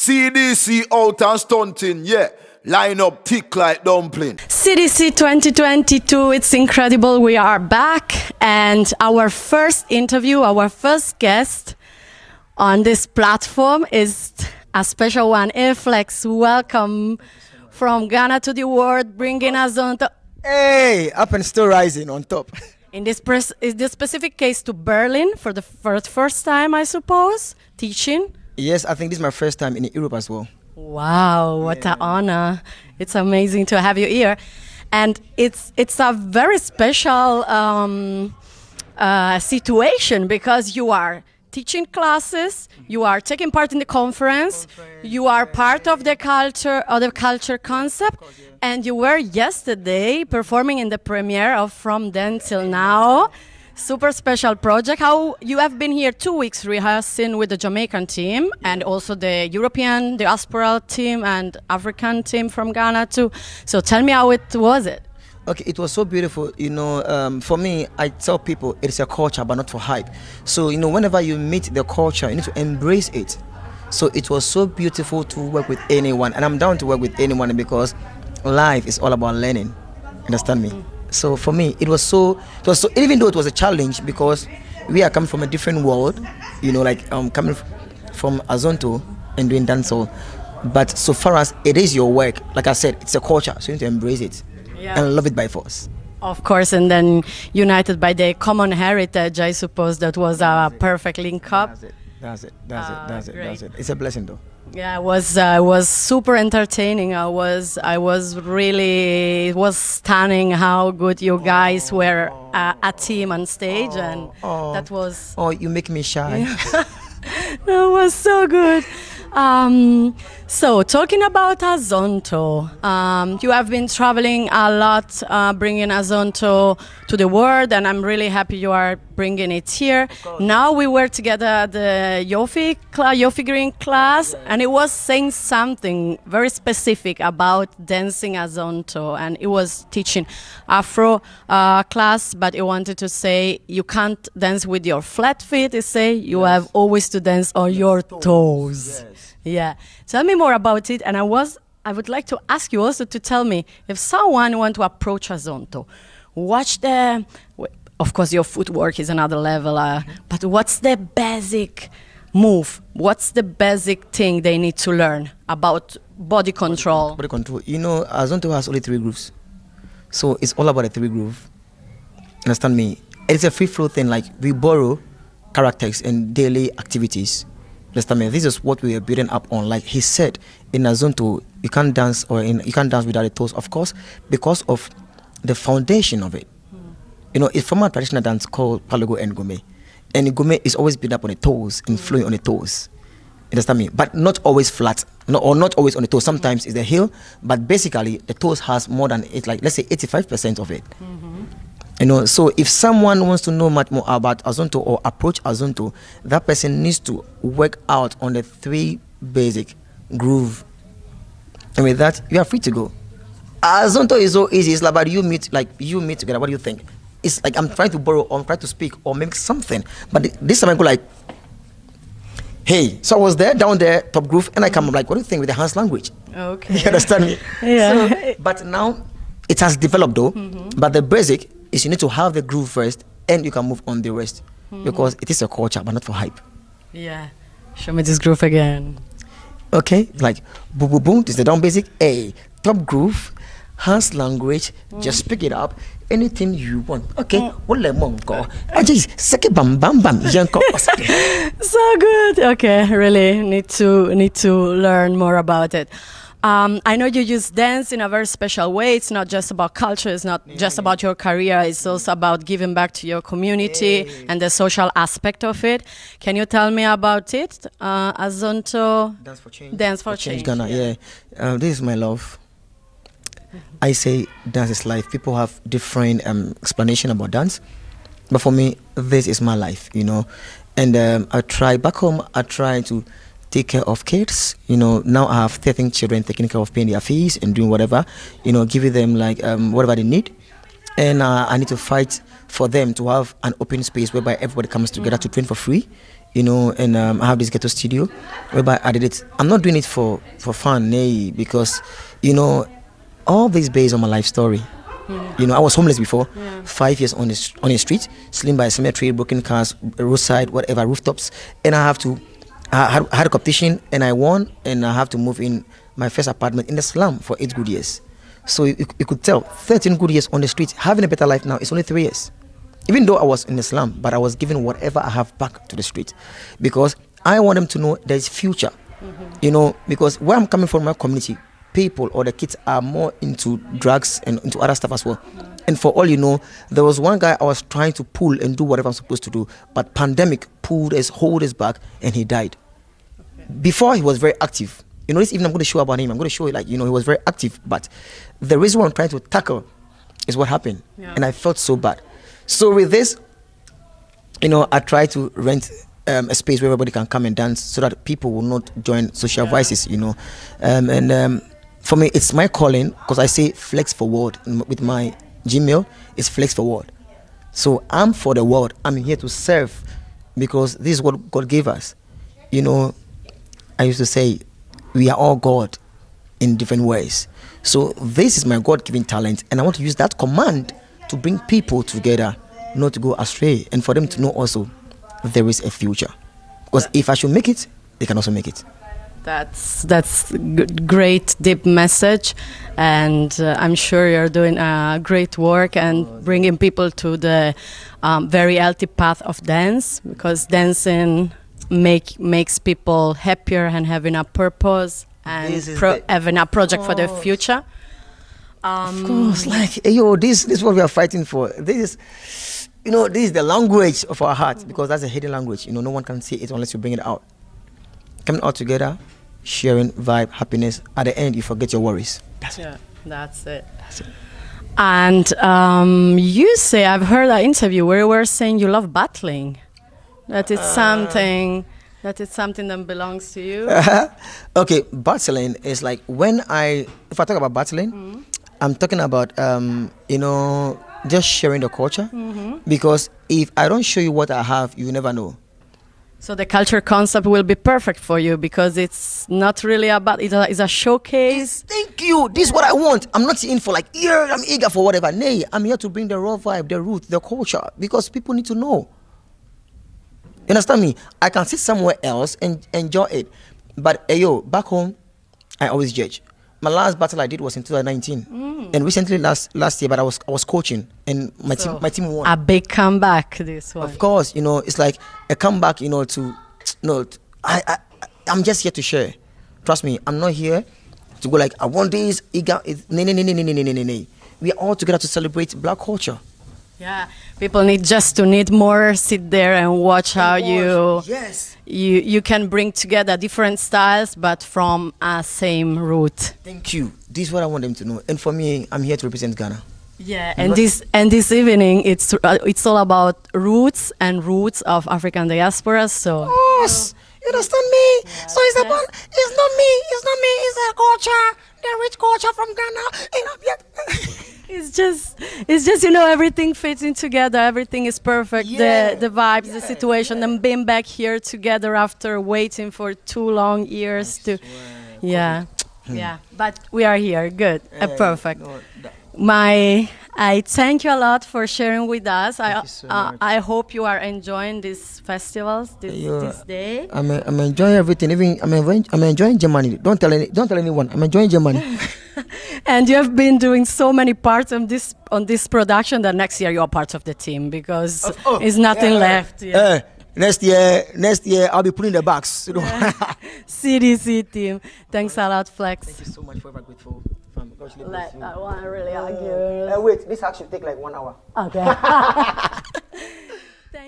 CDC out and stunting, yeah. Line up thick like dumpling. CDC 2022, it's incredible. We are back, and our first interview, our first guest on this platform is a special one. Flex, welcome from Ghana to the world, bringing us on top. Hey, up and still rising on top. In this specific case to Berlin for the first time, I suppose, teaching. Yes, I think this is my first time in Europe as well. Wow, what an honor. It's amazing to have you here. And it's a very special situation because you are teaching classes, you are taking part in the conference, you are part of the culture concept, and you were yesterday performing in the premiere of From Then Till Now. Super special project. How you have been here 2 weeks rehearsing with the Jamaican team and also the European diaspora team and African team from Ghana too. So tell me how it was. Okay, it was so beautiful. You know, for me, I tell people it's a culture, but not for hype. So, you know, whenever you meet the culture, you need to embrace it. So it was so beautiful to work with anyone, and I'm down to work with anyone because life is all about learning. Understand me? So for me, it was so, even though it was a challenge because we are coming from a different world, you know, like coming from Azonto and doing dancehall. But so far as it is your work, like I said, it's a culture, so you need to embrace it and love it by force. Of course, and then united by the common heritage, I suppose that was a perfect link up. That's it. It's a blessing though. Yeah, it was super entertaining. It was stunning how good you guys were a team on stage, and that was. Oh, you make me shy. That was so good. So talking about Azonto, you have been traveling a lot, bringing Azonto to the world, and I'm really happy you are bringing it here. Now we were together at the Yofi Green class, and it was saying something very specific about dancing Azonto, and it was teaching Afro class, but it wanted to say you can't dance with your flat feet. It say you have always to dance on your toes. Yes. Yeah, tell me more about it, and I would like to ask you also to tell me if someone want to approach Azonto, of course your footwork is another level, but what's the basic move? What's the basic thing they need to learn about body control? Body control. You know, Azonto has only 3 grooves, so it's all about the 3 groove. Understand me? It's a free flow thing. Like we borrow characters and daily activities. Understand me? This is what we are building up on. Like he said, in Azonto, you can't dance without the toes, of course, because of the foundation of it. You know, it's from a traditional dance called Palogo and Gome. And Gome is always built up on the toes and flowing on the toes. Understand me? But not always flat, or not always on the toes. Sometimes it's the heel, but basically the toes has more than it, like let's say 85% of it. You know, so if someone wants to know much more about Azonto or approach Azonto, that person needs to work out on the 3 basic groove. And with that, you are free to go. Azonto is so easy. It's about you meet together. What do you think? It's like I'm trying to borrow or I'm trying to speak or make something. But this time I go like, hey, so I was there, down there, top groove, and I come like, what do you think with the hands language? Okay. You understand me? Yeah. So, but now it has developed though, but the basic is you need to have the groove first and you can move on the rest because it is a culture but not for hype. Yeah, show me this groove again. Okay, like boom boom boom, this is the down basic. A top groove, hands language, just pick it up, anything you want. Okay, what lemon go? Second bam bam bam. So good. Okay, really need to learn more about it. I know you use dance in a very special way. It's not just about culture. It's not just about your career. It's also about giving back to your community and the social aspect of it. Can you tell me about it? Azonto Dance for Change. Dance for Change. Ghana, yeah. This is my love. I say dance is life. People have different explanation about dance, but for me, this is my life. You know, and I try back home. I try to take care of kids. You know, now I have 13 children, taking care of paying their fees and doing whatever, you know, giving them like whatever they need. And I need to fight for them to have an open space whereby everybody comes together to train for free, you know, and I have this ghetto studio whereby I did it. I'm not doing it for fun, nay, because, you know, all this based on my life story. You know, I was homeless before, 5 years on the street, slain by a cemetery, broken cars, roadside, whatever, rooftops, and I had a competition and I won, and I have to move in my first apartment in the slum for 8 good years. So you could tell, 13 good years on the street, having a better life now, it's only 3 years. Even though I was in the slum, but I was giving whatever I have back to the street, because I want them to know there's future. You know, because where I'm coming from, my community, people or the kids are more into drugs and into other stuff as well. And for all you know, there was one guy I was trying to pull and do whatever I'm supposed to do, but pandemic hold his back, and he died. Before, he was very active. You know, this evening I'm going to show about him. I'm going to show you, like, you know, he was very active, but the reason why I'm trying to tackle is what happened. And I felt so bad. So with this, you know, I try to rent a space where everybody can come and dance, so that people will not join social vices, you know. For me, it's my calling, because I say flex forward with my Gmail. It's flex forward. So I'm for the world. I'm here to serve, because this is what God gave us. You know, I used to say, we are all God in different ways. So this is my God-given talent, and I want to use that command to bring people together, not to go astray, and for them to know also there is a future. Because if I should make it, they can also make it. That's great, deep message, and I'm sure you're doing great work and bringing people to the very healthy path of dance, because dancing makes people happier and having a purpose and having a project for the future. Of course, like, yo, this is what we are fighting for. This is, you know, this is the language of our heart, because that's a hidden language. You know, no one can see it unless you bring it out. Coming all together, sharing, vibe, happiness. At the end, you forget your worries. That's it. That's it. And you say, I've heard an interview where you were saying you love battling. That it's something that belongs to you. Okay, battling is like if I talk about battling, I'm talking about you know, just sharing the culture, because if I don't show you what I have, you never know. So the culture concept will be perfect for you, because it's not really about, it's a showcase. Thank you. This is what I want. I'm not in for like, yeah, I'm eager for whatever. Nay, I'm here to bring the raw vibe, the root, the culture, because people need to know. You understand me? I can sit somewhere else and enjoy it. But back home, I always judge. My last battle I did was in 2019, and recently last year. But I was coaching, and my team won. A big comeback, this one. Of course, you know, it's like a comeback. You know, I'm just here to share. Trust me, I'm not here to go like I want this. No. We are all together to celebrate Black culture. Yeah, people need more sit there and watch how you can bring together different styles, but from a same root. Thank you. This is what I want them to know. And for me, I'm here to represent Ghana. Yeah, and this evening it's all about roots of African diaspora. So yes, you understand me? Yeah, so it's not me, it's the culture, the rich culture from Ghana. And I'm here. It's just you know, everything fits in together. Everything is perfect. The vibes, the situation, them being back here together after waiting for 2 long years yeah. But we are here. Good, perfect. I thank you a lot for sharing with us. I hope you are enjoying these festivals this day. I'm enjoying everything. Even I'm enjoying Germany. Don't tell anyone. I'm enjoying Germany. And you have been doing so many parts on this production that next year you are part of the team, because there's nothing left. Yeah. Next year I'll be putting the box. CDC team. Thanks a lot, Flex. Thank you so much. Forever grateful. I want to really argue. Wait, this actually take like 1 hour. Okay.